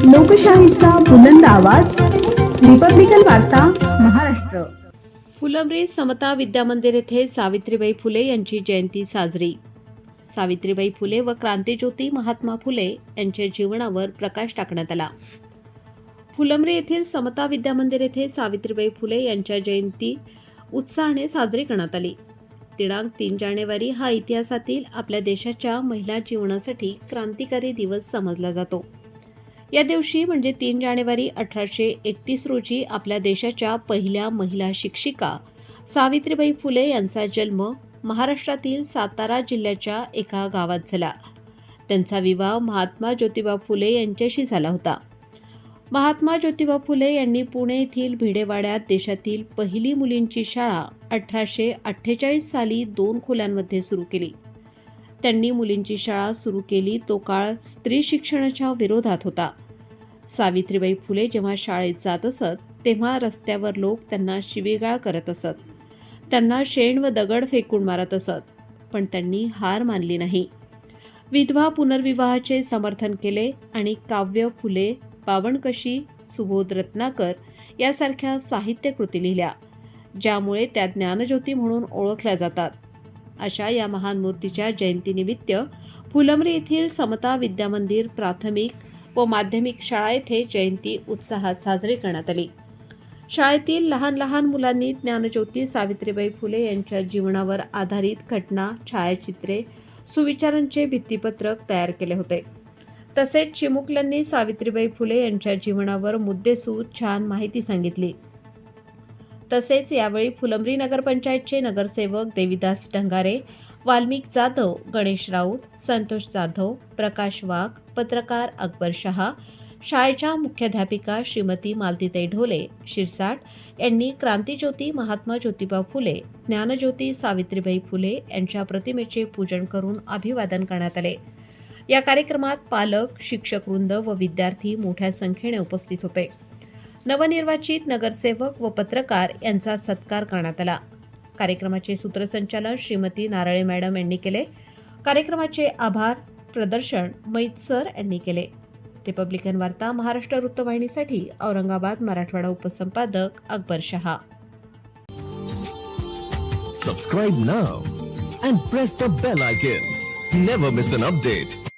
लोकशाहीचा बुलंद आवाज, रिपब्लिकन वार्ता, महाराष्ट्र. फुलंब्री समता विद्यामंदिर येथे सावित्रीबाई फुले यांची जयंती साजरी. सावित्रीबाई फुले व क्रांतीज्योती महात्मा फुले यांच्या जीवनावर प्रकाश टाकण्यात आला. फुलंब्री येथील समता विद्यामंदिर येथे सावित्रीबाई फुले यांच्या जयंती उत्साहाने साजरी करण्यात आली. दिनांक 3 जानेवारी हा इतिहासातील आपल्या देशाच्या महिला जीवनासाठी क्रांतिकारी दिवस समजला जातो. या दिवशी म्हणजे 3 जानेवारी 1831 रोजी आपल्या देशाच्या पहिल्या महिला शिक्षिका सावित्रीबाई फुले यांचा जन्म महाराष्ट्रातील सातारा जिल्ह्याच्या एका गावात झाला. त्यांचा विवाह महात्मा ज्योतिबा फुले यांच्याशी झाला होता. महात्मा ज्योतिबा फुले यांनी पुणे येथील भिडेवाड्यात देशातील पहिली मुलींची शाळा 1848 साली 2 खोल्यांमध्ये सुरू केली. त्यांनी मुलींची शाळा सुरू केली तो काळ स्त्री शिक्षणाच्या विरोधात होता. सावित्रीबाई फुले जेव्हा शाळेत जात असत तेव्हा रस्त्यावर लोक त्यांना शिवीगाळ करत असत. त्यांना शेण व दगड फेकून मारत असत, पण त्यांनी हार मानली नाही. विधवा पुनर्विवाहाचे समर्थन केले आणि काव्य फुले, बावनकशी, सुबोध रत्नाकर यासारख्या साहित्यकृती लिहिल्या, ज्यामुळे त्या ज्ञानज्योती म्हणून ओळखल्या जातात. अशा या महान मूर्तीच्या जयंतीनिमित्त फुलंब्री येथील समता विद्यामंदिर प्राथमिक व माध्यमिक शाळा येथे जयंती उत्साहात साजरी करण्यात आली. शाळेतील लहान लहान मुलांनी ज्ञानज्योती सावित्रीबाई फुले यांच्या जीवनावर आधारित घटना, छायाचित्रे, सुविचारांचे भित्तिपत्रक तयार केले होते. तसेच चिमुकल्यांनी सावित्रीबाई फुले यांच्या जीवनावर मुद्देसूद छान माहिती सांगितली. तसेच यावेळी फुलंब्री नगरपंचायतचे नगरसेवक देविदास ढंगारे, वाल्मिक जाधव, गणेश राऊत, संतोष जाधव, प्रकाश वाघ, पत्रकार अकबर शहा, शाळेच्या मुख्याध्यापिका श्रीमती मालतीताई ढोले शिरसाट यांनी क्रांतीज्योती महात्मा ज्योतिबा फुले, ज्ञानज्योती सावित्रीबाई फुले यांच्या प्रतिमेचे पूजन करून अभिवादन करण्यात आले. या कार्यक्रमात पालक, शिक्षकवृंद व विद्यार्थी मोठ्या संख्येने उपस्थित होते. नवनिर्वाचित नगरसेवक व पत्रकार यांचा सत्कार करण्यात आला. कार्यक्रमाचे सूत्रसंचालन श्रीमती नारळे मॅडम यांनी केले. कार्यक्रमाचे आभार प्रदर्शन मैत सर यांनी केले. रिपब्लिकन वार्ता Maharashtra वृत्तवाहिनीसाठी Aurangabad Marathwada उपसंपादक Akbar Shah. Subscribe now and press the bell icon. Never miss an update.